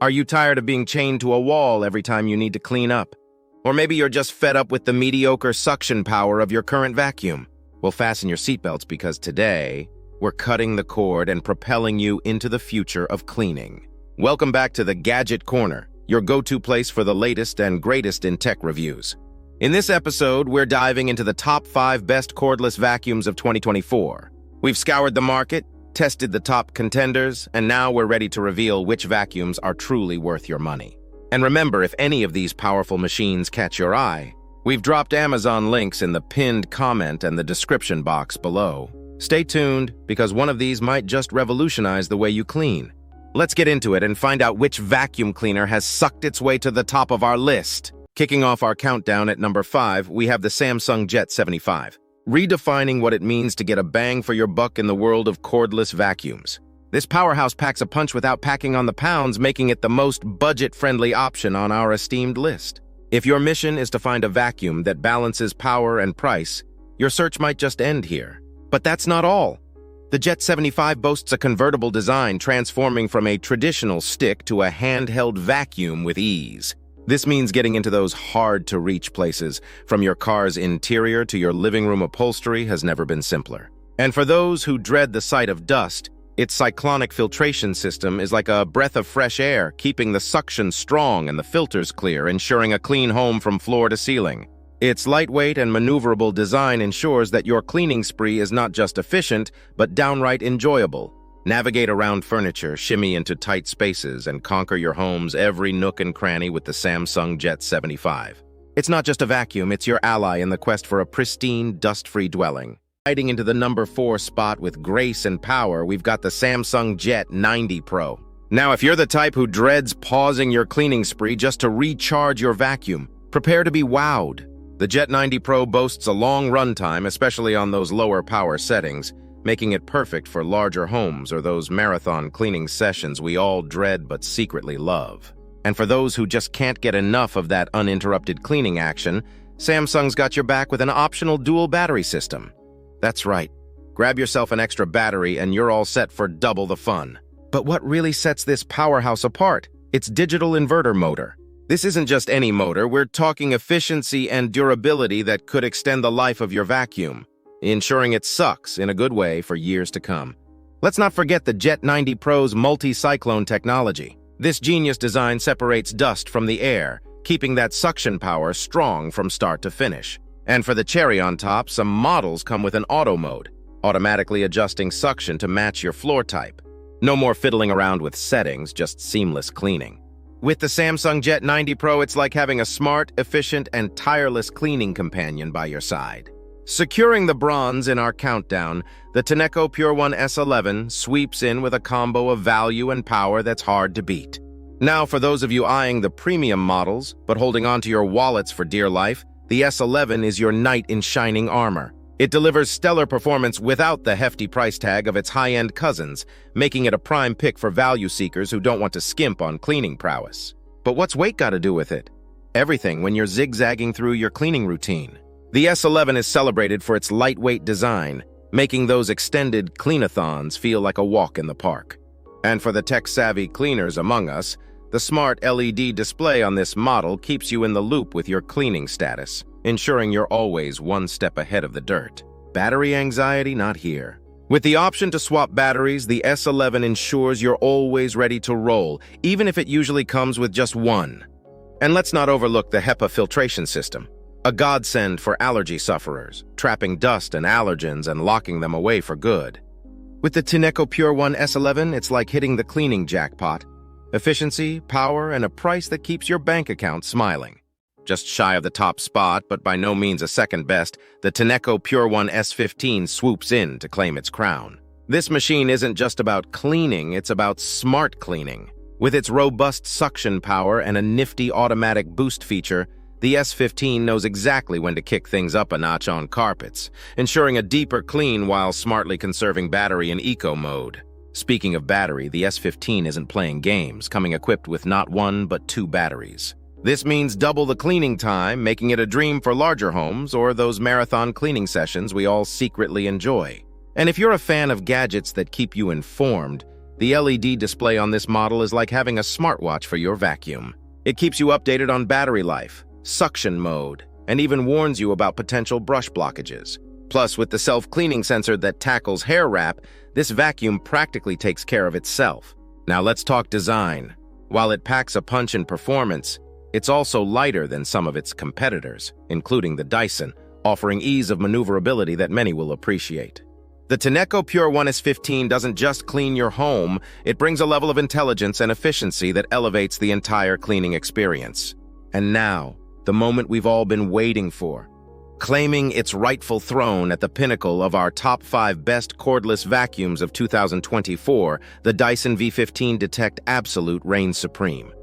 Are you tired of being chained to a wall every time you need to clean up? Or maybe you're just fed up with the mediocre suction power of your current vacuum? Well, fasten your seatbelts because today, we're cutting the cord and propelling you into the future of cleaning. Welcome back to the Gadget Corner, your go-to place for the latest and greatest in tech reviews. In this episode, we're diving into the top 5 best cordless vacuums of 2024. We've scoured the market, tested the top contenders, and now we're ready to reveal which vacuums are truly worth your money. And remember, if any of these powerful machines catch your eye, we've dropped Amazon links in the pinned comment and the description box below. Stay tuned, because one of these might just revolutionize the way you clean. Let's get into it and find out which vacuum cleaner has sucked its way to the top of our list. Kicking off our countdown at number 5, we have the Samsung Jet 75. Redefining what it means to get a bang for your buck in the world of cordless vacuums. This powerhouse packs a punch without packing on the pounds, making it the most budget-friendly option on our esteemed list. If your mission is to find a vacuum that balances power and price, your search might just end here. But that's not all. The Jet 75 boasts a convertible design, transforming from a traditional stick to a handheld vacuum with ease. This means getting into those hard-to-reach places, from your car's interior to your living room upholstery, has never been simpler. And for those who dread the sight of dust, its cyclonic filtration system is like a breath of fresh air, keeping the suction strong and the filters clear, ensuring a clean home from floor to ceiling. Its lightweight and maneuverable design ensures that your cleaning spree is not just efficient, but downright enjoyable. Navigate around furniture, shimmy into tight spaces, and conquer your home's every nook and cranny with the Samsung Jet 75. It's not just a vacuum, it's your ally in the quest for a pristine, dust-free dwelling. Hiding into the number 4 spot with grace and power, we've got the Samsung Jet 90 Pro. Now, if you're the type who dreads pausing your cleaning spree just to recharge your vacuum, prepare to be wowed. The Jet 90 Pro boasts a long runtime, especially on those lower power settings, making it perfect for larger homes or those marathon cleaning sessions we all dread but secretly love. And for those who just can't get enough of that uninterrupted cleaning action, Samsung's got your back with an optional dual battery system. That's right. Grab yourself an extra battery and you're all set for double the fun. But what really sets this powerhouse apart? Its digital inverter motor. This isn't just any motor, we're talking efficiency and durability that could extend the life of your vacuum, ensuring it sucks in a good way for years to come. Let's not forget the Jet 90 Pro's multi-cyclone technology. This genius design separates dust from the air, keeping that suction power strong from start to finish. And for the cherry on top, some models come with an auto mode, automatically adjusting suction to match your floor type. No more fiddling around with settings, just seamless cleaning. With the Samsung Jet 90 Pro, it's like having a smart, efficient, and tireless cleaning companion by your side. Securing the bronze in our countdown, the Tineco Pure One S11 sweeps in with a combo of value and power that's hard to beat. Now, for those of you eyeing the premium models, but holding on to your wallets for dear life, the S11 is your knight in shining armor. It delivers stellar performance without the hefty price tag of its high-end cousins, making it a prime pick for value seekers who don't want to skimp on cleaning prowess. But what's weight got to do with it? Everything when you're zigzagging through your cleaning routine. The S11 is celebrated for its lightweight design, making those extended cleanathons feel like a walk in the park. And for the tech-savvy cleaners among us, the smart LED display on this model keeps you in the loop with your cleaning status, ensuring you're always one step ahead of the dirt. Battery anxiety, not here. With the option to swap batteries, the S11 ensures you're always ready to roll, even if it usually comes with just one. And let's not overlook the HEPA filtration system. A godsend for allergy sufferers, trapping dust and allergens and locking them away for good. With the Tineco Pure One S11, it's like hitting the cleaning jackpot. Efficiency, power, and a price that keeps your bank account smiling. Just shy of the top spot, but by no means a second best, the Tineco Pure One S15 swoops in to claim its crown. This machine isn't just about cleaning, it's about smart cleaning. With its robust suction power and a nifty automatic boost feature, the S15 knows exactly when to kick things up a notch on carpets, ensuring a deeper clean while smartly conserving battery in eco mode. Speaking of battery, the S15 isn't playing games, coming equipped with not 1 but 2 batteries. This means double the cleaning time, making it a dream for larger homes or those marathon cleaning sessions we all secretly enjoy. And if you're a fan of gadgets that keep you informed, The LED display on this model is like having a smartwatch for your vacuum. It keeps you updated on battery life, suction mode, and even warns you about potential brush blockages. Plus, with the self-cleaning sensor that tackles hair wrap, this vacuum practically takes care of itself. Now let's talk design. While it packs a punch in performance, it's also lighter than some of its competitors, including the Dyson, offering ease of maneuverability that many will appreciate. The Tineco Pure One S15 doesn't just clean your home, it brings a level of intelligence and efficiency that elevates the entire cleaning experience. And now, the moment we've all been waiting for. Claiming its rightful throne at the pinnacle of our top 5 best cordless vacuums of 2024, the Dyson V15 Detect Absolute reigns supreme.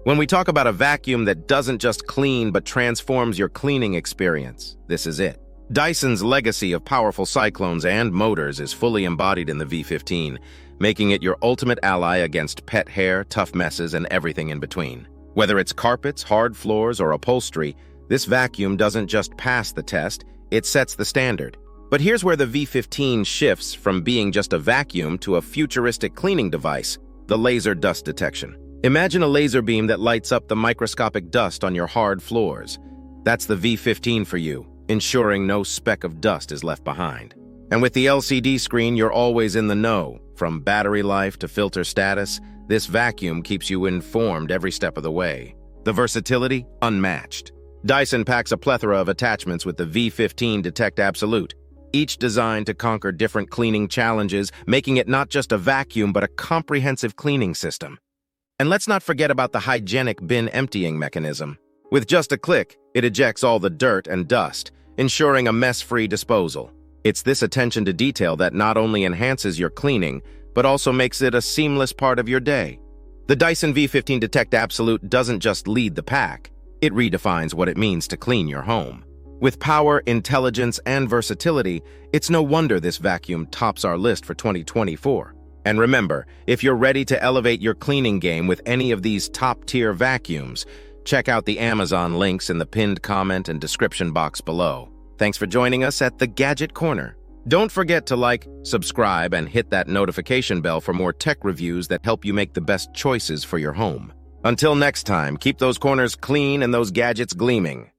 When we talk about a vacuum that doesn't just clean but transforms your cleaning experience, this is it. Dyson's legacy of powerful cyclones and motors is fully embodied in the V15, making it your ultimate ally against pet hair, tough messes, and everything in between. Whether it's carpets, hard floors, or upholstery, this vacuum doesn't just pass the test, it sets the standard. But here's where the V15 shifts from being just a vacuum to a futuristic cleaning device, the laser dust detection. Imagine a laser beam that lights up the microscopic dust on your hard floors. That's the V15 for you, ensuring no speck of dust is left behind. And with the LCD screen, you're always in the know. From battery life to filter status, this vacuum keeps you informed every step of the way. The versatility, unmatched. Dyson packs a plethora of attachments with the V15 Detect Absolute, each designed to conquer different cleaning challenges, making it not just a vacuum but a comprehensive cleaning system. And let's not forget about the hygienic bin emptying mechanism. With just a click, it ejects all the dirt and dust, ensuring a mess-free disposal. It's this attention to detail that not only enhances your cleaning, but also makes it a seamless part of your day. The Dyson V15 Detect Absolute doesn't just lead the pack, it redefines what it means to clean your home. With power, intelligence, and versatility, it's no wonder this vacuum tops our list for 2024. And remember, if you're ready to elevate your cleaning game with any of these top-tier vacuums, check out the Amazon links in the pinned comment and description box below. Thanks for joining us at the Gadget Corner. Don't forget to like, subscribe, and hit that notification bell for more tech reviews that help you make the best choices for your home. Until next time, keep those corners clean and those gadgets gleaming.